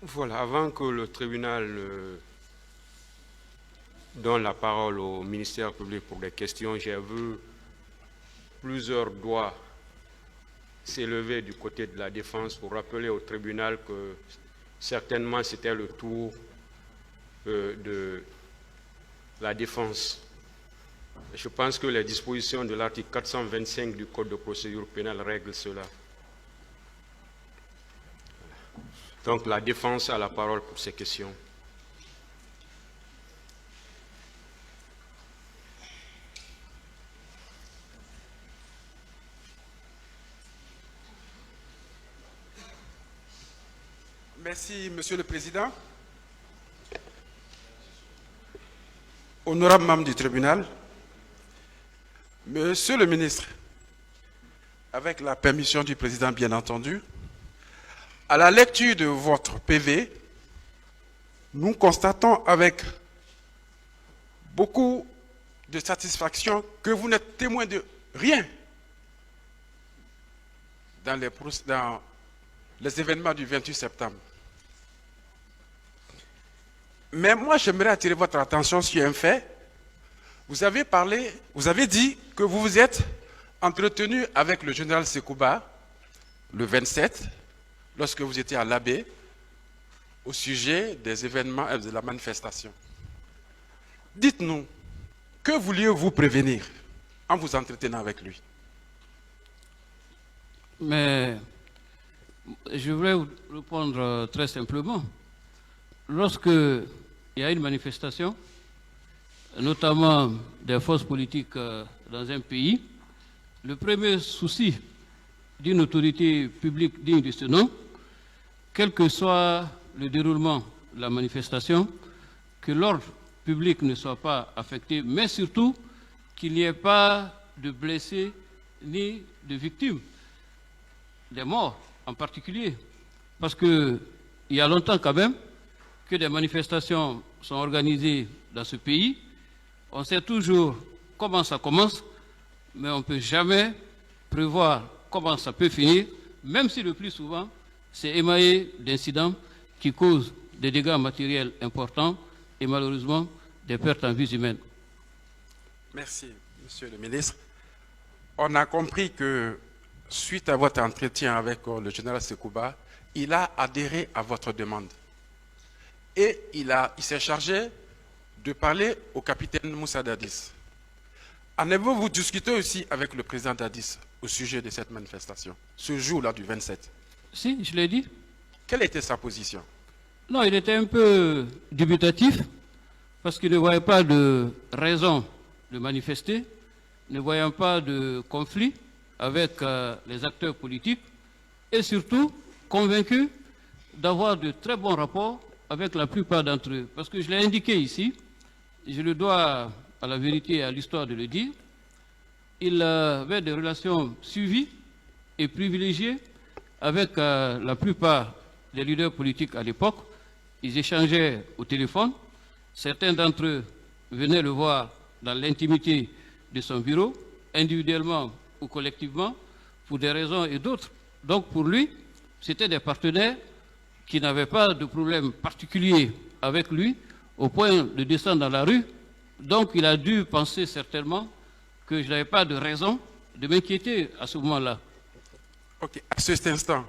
Voilà, avant que le tribunal donne la parole au ministère public pour des questions, j'ai vu plusieurs doigts s'élever du côté de la défense pour rappeler au tribunal que certainement c'était le tour de la défense. Je pense que les dispositions de l'article 425 du Code de procédure pénale règlent cela. Donc la défense a la parole pour ces questions. Merci, Monsieur le Président. Honorable membre du tribunal, Monsieur le ministre, avec la permission du Président, bien entendu, à la lecture de votre PV, nous constatons avec beaucoup de satisfaction que vous n'êtes témoin de rien dans les événements du 28 septembre. Mais moi, j'aimerais attirer votre attention sur un fait. Vous avez dit que vous vous êtes entretenu avec le général Sekouba le 27, lorsque vous étiez à l'Abbé, au sujet des événements et de la manifestation. Dites-nous, que vouliez-vous prévenir en vous entretenant avec lui? Mais je voudrais vous répondre très simplement. Lorsque il y a une manifestation, notamment des forces politiques dans un pays, le premier souci d'une autorité publique digne de ce nom, quel que soit le déroulement de la manifestation, que l'ordre public ne soit pas affecté, mais surtout qu'il n'y ait pas de blessés ni de victimes, des morts en particulier. Parce qu'il y a longtemps quand même que des manifestations sont organisées dans ce pays. On sait toujours comment ça commence, mais on ne peut jamais prévoir comment ça peut finir, même si le plus souvent, c'est émaillé d'incidents qui causent des dégâts matériels importants et malheureusement des pertes en vies humaines. Merci, Monsieur le ministre. On a compris que, suite à votre entretien avec le général Sekouba, il a adhéré à votre demande. Et il s'est chargé de parler au capitaine Moussa Dadis. En avez-vous discuté aussi avec le président Dadis au sujet de cette manifestation, ce jour-là du 27? Si, je l'ai dit. Quelle était sa position? Non, il était un peu dubitatif parce qu'il ne voyait pas de raison de manifester, ne voyant pas de conflit avec les acteurs politiques et surtout convaincu d'avoir de très bons rapports avec la plupart d'entre eux. Parce que je l'ai indiqué ici, je le dois à la vérité et à l'histoire de le dire, il avait des relations suivies et privilégiées avec la plupart des leaders politiques à l'époque. Ils échangeaient au téléphone. Certains d'entre eux venaient le voir dans l'intimité de son bureau, individuellement ou collectivement, pour des raisons et d'autres. Donc pour lui, c'était des partenaires qui n'avaient pas de problème particulier avec lui, au point de descendre dans la rue. Donc il a dû penser certainement que je n'avais pas de raison de m'inquiéter à ce moment-là. Ok, à cet instant,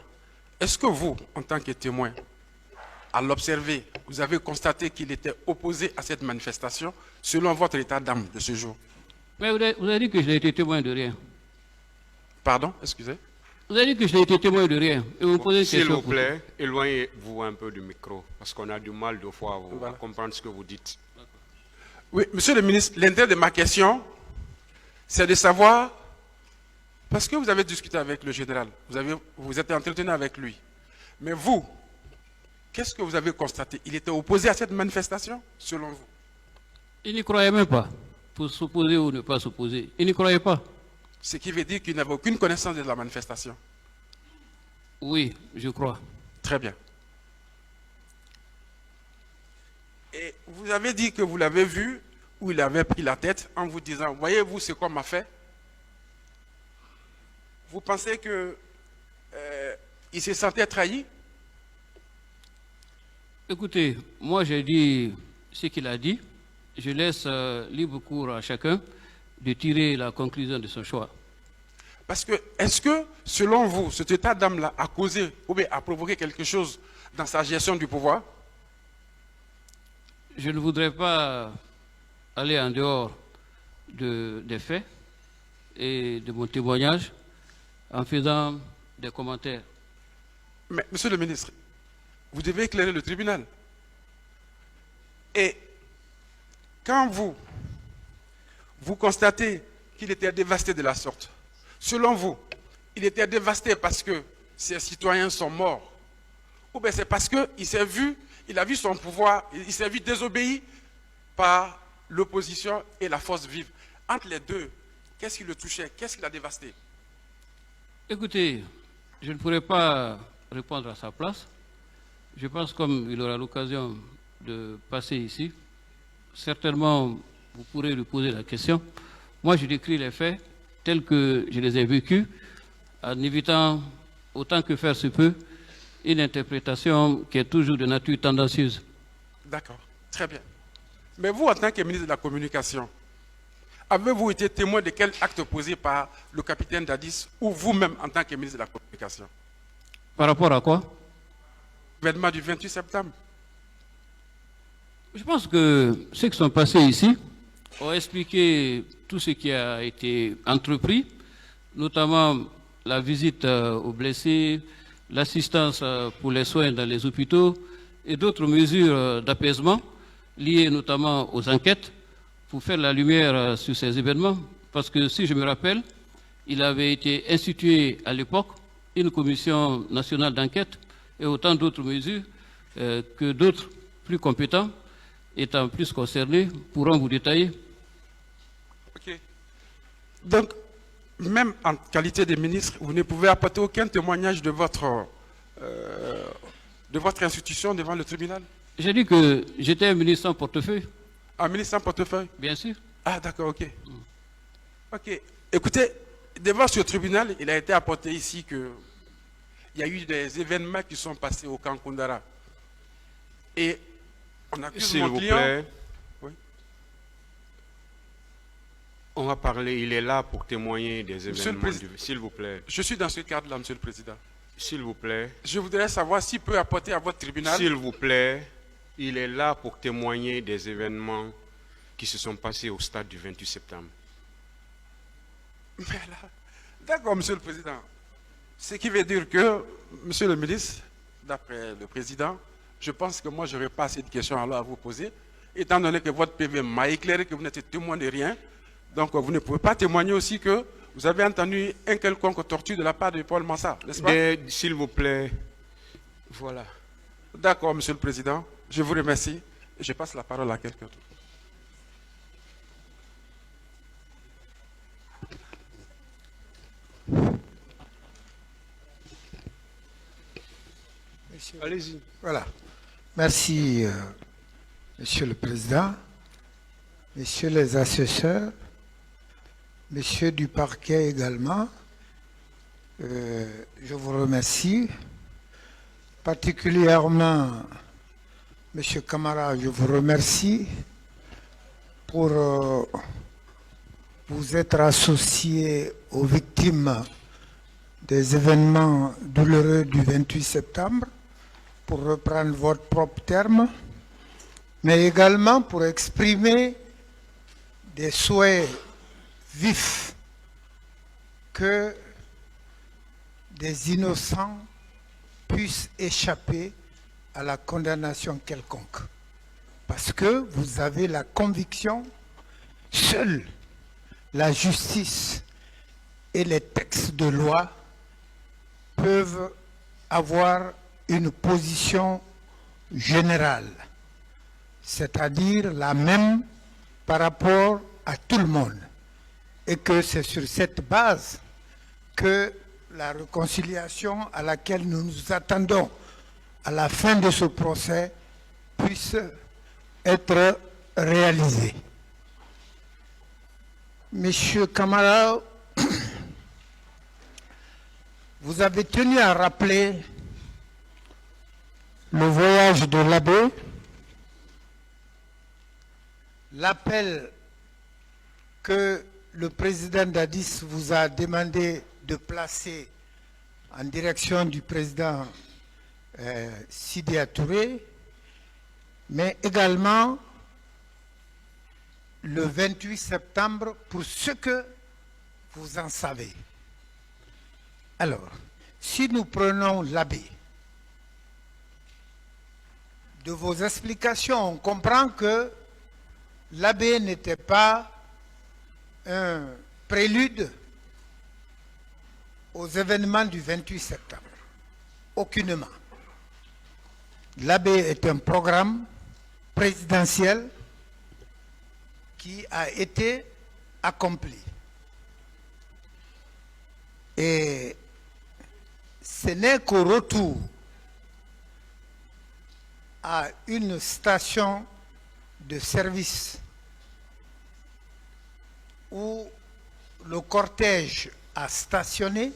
est-ce que vous, en tant que témoin, à l'observer, vous avez constaté qu'il était opposé à cette manifestation, selon votre état d'âme de ce jour? Mais vous avez dit que je n'ai été témoin de rien. Pardon, excusez? Vous avez dit que je n'ai été témoin de rien. Et vous me posez une question. S'il vous plaît, éloignez-vous un peu du micro, parce qu'on a du mal de fois à comprendre ce que vous dites. Oui, monsieur le ministre, l'intérêt de ma question, c'est de savoir, parce que vous avez discuté avec le général, vous êtes entretenu avec lui, mais vous, qu'est-ce que vous avez constaté? Il était opposé à cette manifestation, selon vous? Il n'y croyait même pas, pour s'opposer ou ne pas s'opposer. Il n'y croyait pas. Ce qui veut dire qu'il n'avait aucune connaissance de la manifestation. Oui, je crois. Très bien. Et vous avez dit que vous l'avez vu, où il avait pris la tête en vous disant, voyez-vous ce qu'on m'a fait? Vous pensez qu'il se sentait trahi? Écoutez, moi j'ai dit ce qu'il a dit. Je laisse libre cours à chacun de tirer la conclusion de son choix. Parce que, est-ce que, selon vous, cet état d'âme-là a causé ou bien a provoqué quelque chose dans sa gestion du pouvoir? Je ne voudrais pas aller en dehors des faits et de mon témoignage en faisant des commentaires. Mais, monsieur le ministre, vous devez éclairer le tribunal. Et quand vous constatez qu'il était dévasté de la sorte, selon vous, il était dévasté parce que ses citoyens sont morts, ou bien c'est parce qu'il a vu son pouvoir, il s'est vu désobéi par l'opposition et la force vive. Entre les deux, qu'est-ce qui le touchait? Qu'est-ce qui l'a dévasté? Écoutez, je ne pourrais pas répondre à sa place. Je pense comme il aura l'occasion de passer ici, certainement vous pourrez lui poser la question. Moi, je décris les faits tels que je les ai vécus, en évitant autant que faire se peut une interprétation qui est toujours de nature tendancieuse. D'accord, très bien. Mais vous, en tant que ministre de la Communication, avez-vous été témoin de quel acte posé par le capitaine Dadis ou vous-même en tant que ministre de la Communication? Par rapport à quoi? L'événement du 28 septembre. Je pense que ceux qui sont passés ici ont expliqué tout ce qui a été entrepris, notamment la visite aux blessés, l'assistance pour les soins dans les hôpitaux et d'autres mesures d'apaisement liées notamment aux enquêtes pour faire la lumière sur ces événements. Parce que si je me rappelle, il avait été institué à l'époque une commission nationale d'enquête et autant d'autres mesures que d'autres plus compétents étant plus concernés pourront vous détailler. Ok. Donc, même en qualité de ministre, vous ne pouvez apporter aucun témoignage de votre institution devant le tribunal? J'ai dit que j'étais un ministre en portefeuille. Un ministre en portefeuille? Bien sûr. Ah, d'accord, ok. Ok. Écoutez, devant ce tribunal, il a été apporté ici qu'il y a eu des événements qui sont passés au camp Koundara. Et on accuse S'il mon vous client. plaît, Oui. on va parler, il est là pour témoigner des Monsieur le événements. Président. S'il vous plaît, Je suis dans ce cadre-là, Monsieur le Président. s'il vous plaît, Je voudrais savoir s'il peut apporter à votre tribunal. s'il vous plaît, il est là pour témoigner des événements qui se sont passés au stade du 28 septembre. Mais là, d'accord, Monsieur le Président. Ce qui veut dire que, Monsieur le ministre, d'après le Président, je pense que moi, je n'aurai pas assez de questions alors à vous poser, étant donné que votre PV m'a éclairé que vous n'êtes témoin de rien. Donc, vous ne pouvez pas témoigner aussi que vous avez entendu un quelconque torture de la part de Paul Massa, n'est-ce pas? S'il vous plaît, voilà. D'accord, Monsieur le Président. Je vous remercie. Je passe la parole à quelqu'un d'autre. Allez-y. Voilà. Merci, Monsieur le Président, Messieurs les assesseurs, Messieurs du parquet également. Je vous remercie. Particulièrement, Monsieur Camara, je vous remercie pour vous être associé aux victimes des événements douloureux du 28 septembre, pour reprendre votre propre terme, mais également pour exprimer des souhaits vifs que des innocents puissent échapper à la condamnation quelconque. Parce que vous avez la conviction, seule la justice et les textes de loi peuvent avoir une position générale, c'est-à-dire la même par rapport à tout le monde, et que c'est sur cette base que la réconciliation à laquelle nous nous attendons à la fin de ce procès puisse être réalisée. Monsieur Camara, vous avez tenu à rappeler le voyage de l'abbé, l'appel que le président Dadis vous a demandé de placer en direction du président Sidya Touré, mais également le 28 septembre pour ce que vous en savez. Alors, si nous prenons l'abbé, de vos explications, on comprend que l'abbé n'était pas un prélude aux événements du 28 septembre. Aucunement. L'abbé est un programme présidentiel qui a été accompli. Et ce n'est qu'au retour à une station de service où le cortège a stationné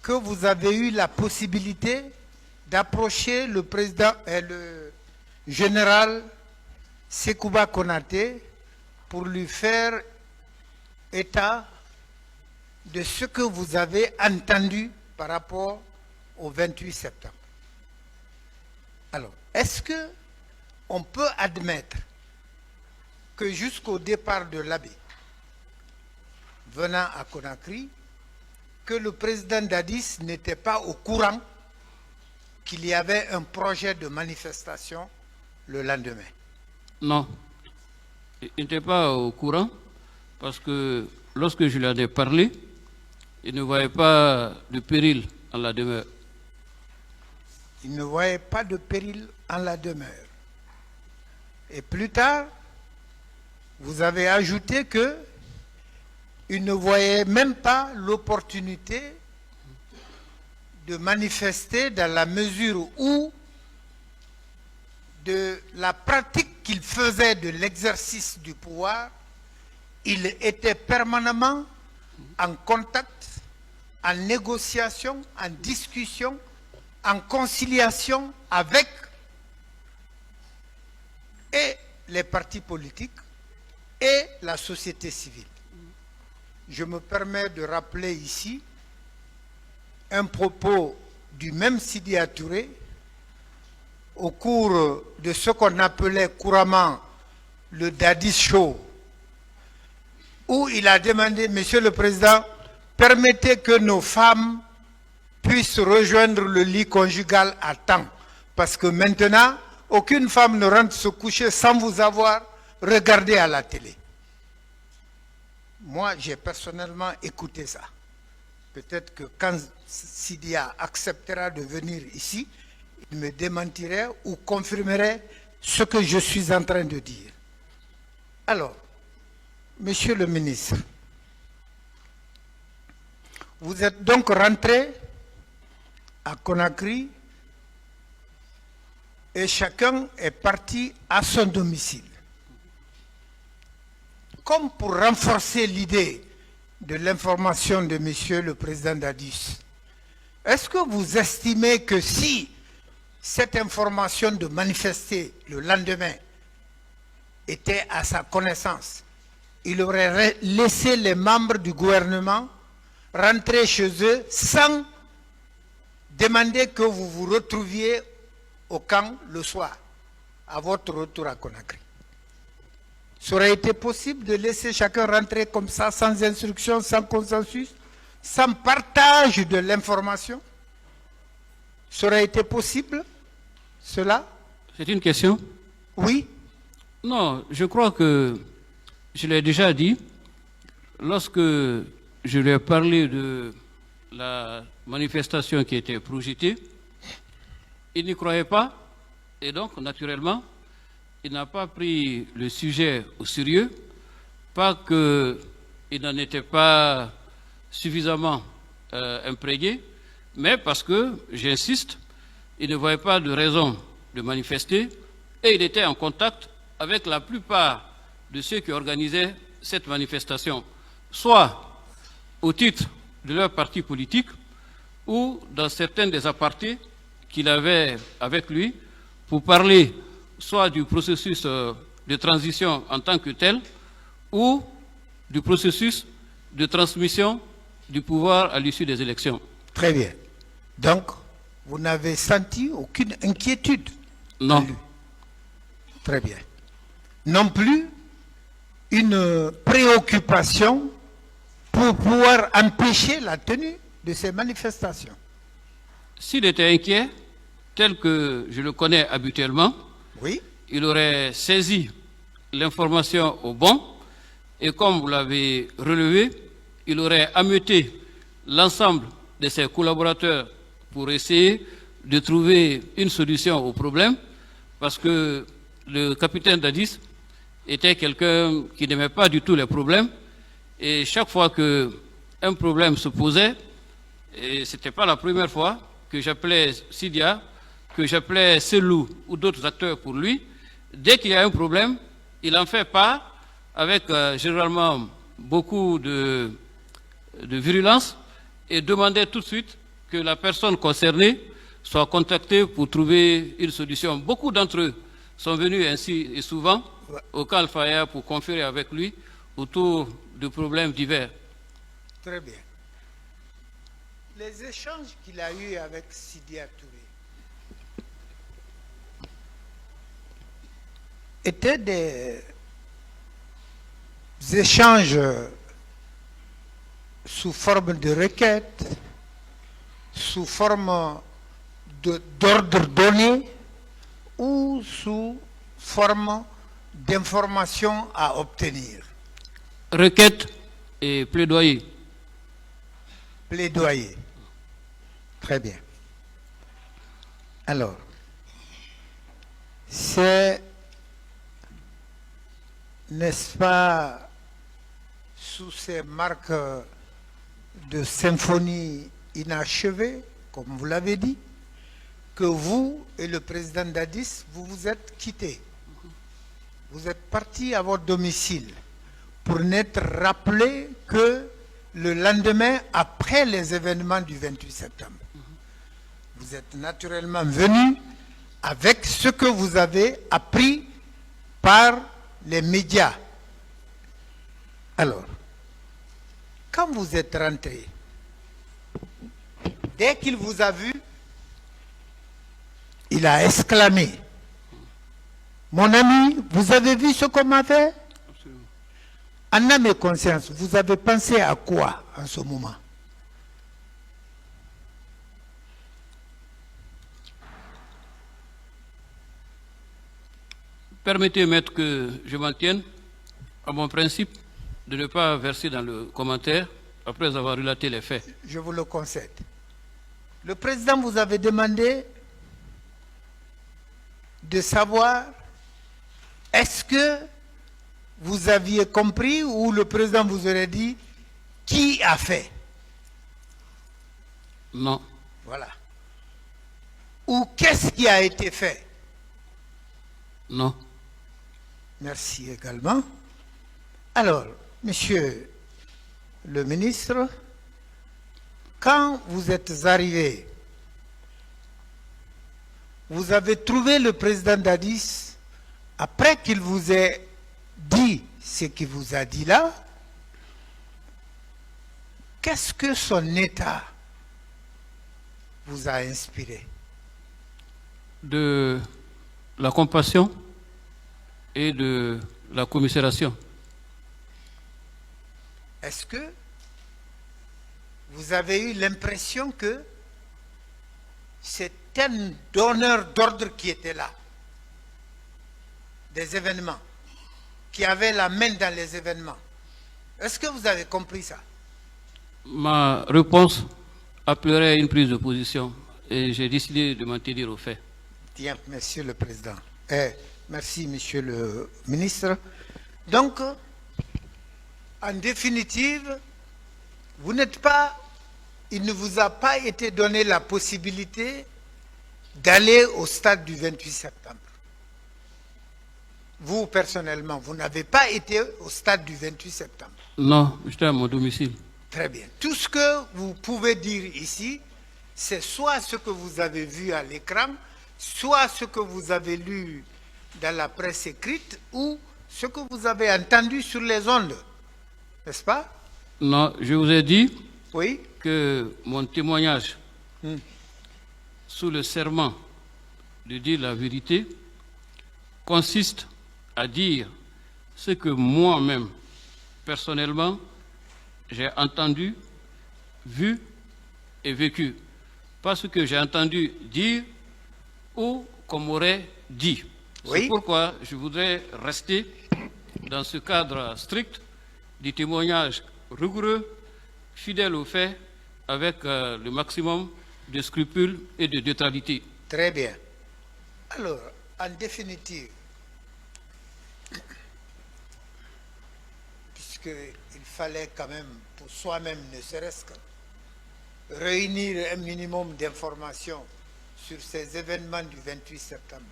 que vous avez eu la possibilité d'approcher le président et le général Sekouba Konaté pour lui faire état de ce que vous avez entendu par rapport au 28 septembre. Alors, est-ce qu'on peut admettre que jusqu'au départ de l'abbé, venant à Conakry, que le président Dadis n'était pas au courant qu'il y avait un projet de manifestation le lendemain? Non, il n'était pas au courant parce que lorsque je lui en ai parlé, il ne voyait pas de péril en la demeure. Il ne voyait pas de péril en la demeure. Et plus tard, vous avez ajouté que il ne voyait même pas l'opportunité de manifester dans la mesure où de la pratique qu'il faisait de l'exercice du pouvoir, il était permanemment en contact, en négociation, en discussion, en conciliation avec et les partis politiques et la société civile. Je me permets de rappeler ici un propos du même Sidya Touré au cours de ce qu'on appelait couramment le Dadis Show, où il a demandé, Monsieur le Président, permettez que nos femmes puissent rejoindre le lit conjugal à temps, parce que maintenant, aucune femme ne rentre se coucher sans vous avoir regardé à la télé. Moi, j'ai personnellement écouté ça. Peut-être que quand Sidya acceptera de venir ici, il me démentirait ou confirmerait ce que je suis en train de dire. Alors, Monsieur le ministre, vous êtes donc rentré à Conakry et chacun est parti à son domicile. Comme pour renforcer l'idée de l'information de Monsieur le Président Dadis, est-ce que vous estimez que si cette information de manifester le lendemain était à sa connaissance, il aurait laissé les membres du gouvernement rentrer chez eux sans demander que vous vous retrouviez au camp le soir, à votre retour à Conakry? Ça aurait été possible de laisser chacun rentrer comme ça, sans instruction, sans consensus, sans partage de l'information? Ça aurait été possible, cela? C'est une question? Oui. Non, je crois que je l'ai déjà dit. Lorsque je lui ai parlé de la manifestation qui était projetée, il n'y croyait pas et donc, naturellement, il n'a pas pris le sujet au sérieux, pas qu'il n'en était pas suffisamment imprégné, mais parce que, j'insiste, il ne voyait pas de raison de manifester et il était en contact avec la plupart de ceux qui organisaient cette manifestation, soit au titre de leur parti politique ou dans certains des apartés qu'il avait avec lui pour parler soit du processus de transition en tant que tel ou du processus de transmission du pouvoir à l'issue des élections. Très bien. Donc, vous n'avez senti aucune inquiétude? Non. Très bien. Non plus une préoccupation pour pouvoir empêcher la tenue de ces manifestations? S'il était inquiet, tel que je le connais habituellement, Oui. il aurait saisi l'information au bon et comme vous l'avez relevé, il aurait ameuté l'ensemble de ses collaborateurs pour essayer de trouver une solution au problème parce que le capitaine Dadis était quelqu'un qui n'aimait pas du tout les problèmes et chaque fois qu'un problème se posait, et ce n'était pas la première fois que j'appelais Sidia, que j'appelais Selou ou d'autres acteurs pour lui, dès qu'il y a un problème, il en fait part avec généralement beaucoup de virulence et demandait tout de suite que la personne concernée soit contactée pour trouver une solution. Beaucoup d'entre eux sont venus ainsi et souvent au camp Al-Faya pour conférer avec lui autour de problèmes divers. Très bien. Les échanges qu'il a eus avec Sidia Touré étaient des échanges sous forme de requêtes, sous forme d'ordre donné ou sous forme d'informations à obtenir? Requête et plaidoyer. Plaidoyer. Très bien. Alors, c'est, n'est-ce pas, sous ces marques de symphonie inachevée, comme vous l'avez dit, que vous et le président Dadis, vous vous êtes quittés. Vous êtes partis à votre domicile pour n'être rappelé que le lendemain après les événements du 28 septembre. Vous êtes naturellement venus avec ce que vous avez appris par les médias. Alors, quand vous êtes rentré, dès qu'il vous a vu, il a exclamé: mon ami, vous avez vu ce qu'on m'a fait? En âme et conscience, vous avez pensé à quoi en ce moment? Permettez, maître, que je m'en tienne à mon principe de ne pas verser dans le commentaire après avoir relaté les faits. Je vous le concède. Le président vous avait demandé de savoir est-ce que vous aviez compris ou le président vous aurait dit qui a fait? Non. Voilà. Ou qu'est-ce qui a été fait? Non. Merci également. Alors, monsieur le ministre, quand vous êtes arrivé, vous avez trouvé le président Dadis après qu'il vous ait dit ce qu'il vous a dit là. Qu'est-ce que son état vous a inspiré? De la compassion et de la commisération. Est-ce que vous avez eu l'impression que c'est un donneur d'ordre qui était là, des événements, qui avait la main dans les événements? Est-ce que vous avez compris ça? Ma réponse appellerait une prise de position et j'ai décidé de m'en tenir aux faits. Bien, monsieur le président. Merci, monsieur le ministre. Donc, en définitive, vous n'êtes pas, il ne vous a pas été donné la possibilité d'aller au stade du 28 septembre. Vous, personnellement, vous n'avez pas été au stade du 28 septembre. Non, j'étais à mon domicile. Très bien. Tout ce que vous pouvez dire ici, c'est soit ce que vous avez vu à l'écran, soit ce que vous avez lu dans la presse écrite ou ce que vous avez entendu sur les ondes. N'est-ce pas? Non, je vous ai dit Oui. que mon témoignage sous le serment de dire la vérité consiste à dire ce que moi-même, personnellement, j'ai entendu, vu et vécu. Pas ce que j'ai entendu dire ou qu'on m'aurait dit. Oui. C'est pourquoi je voudrais rester dans ce cadre strict du témoignage rigoureux, fidèle aux faits, avec le maximum de scrupules et de neutralité. Très bien. Alors, en définitive, puisqu'il fallait quand même, pour soi-même, ne serait-ce que réunir un minimum d'informations sur ces événements du 28 septembre,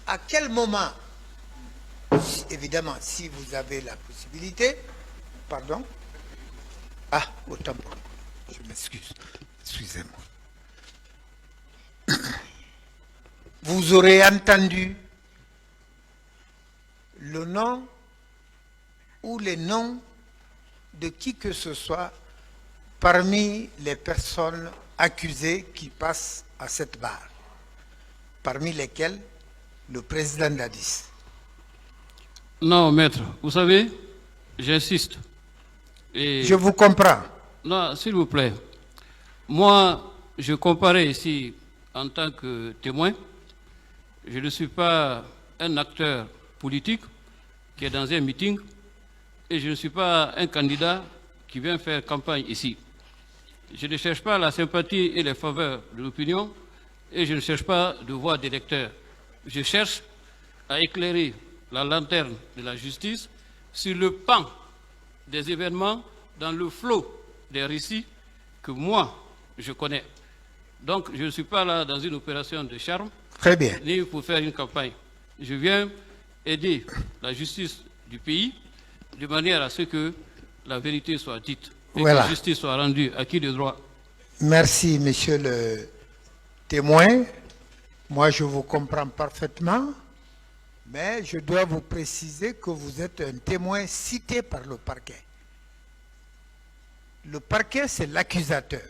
à quel moment, évidemment, si vous avez la possibilité, pardon, autant pour moi, je m'excuse, excusez-moi. Vous aurez entendu le nom ou les noms de qui que ce soit parmi les personnes accusées qui passent à cette barre, parmi lesquelles le président Dadis. Non, maître, vous savez, j'insiste. Et Je vous comprends. non, s'il vous plaît. Moi, je comparais ici en tant que témoin. Je ne suis pas un acteur politique qui est dans un meeting et je ne suis pas un candidat qui vient faire campagne ici. Je ne cherche pas la sympathie et les faveurs de l'opinion et je ne cherche pas de voix d'électeurs. Je cherche à éclairer la lanterne de la justice sur le pan des événements dans le flot des récits que moi, je connais. Donc, je ne suis pas là dans une opération de charme, Très bien. ni pour faire une campagne. Je viens aider la justice du pays de manière à ce que la vérité soit dite et Voilà. que la justice soit rendue à qui de droit. Merci, monsieur le témoin. Moi, je vous comprends parfaitement, mais je dois vous préciser que vous êtes un témoin cité par le parquet. Le parquet, c'est l'accusateur.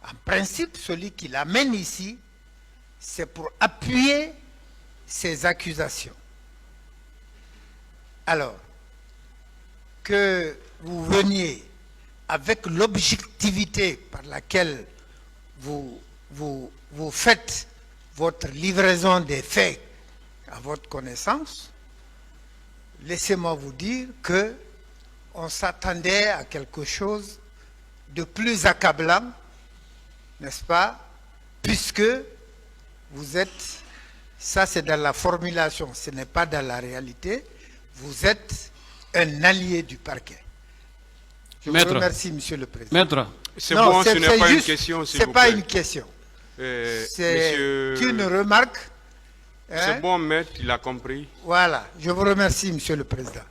En principe, celui qui l'amène ici, c'est pour appuyer ses accusations. Alors, que vous veniez avec l'objectivité par laquelle vous faites votre livraison des faits à votre connaissance, laissez-moi vous dire que on s'attendait à quelque chose de plus accablant, n'est-ce pas, puisque vous êtes, ça c'est dans la formulation, ce n'est pas dans la réalité, vous êtes un allié du parquet. Je Maître. vous remercie, monsieur le président. Maître, C'est Non, bon, ce n'est pas une juste- question, s'il c'est vous pas plaît. une question. C'est Monsieur- une remarque. hein. C'est bon, maître, il a compris. Voilà, je vous remercie, monsieur le président.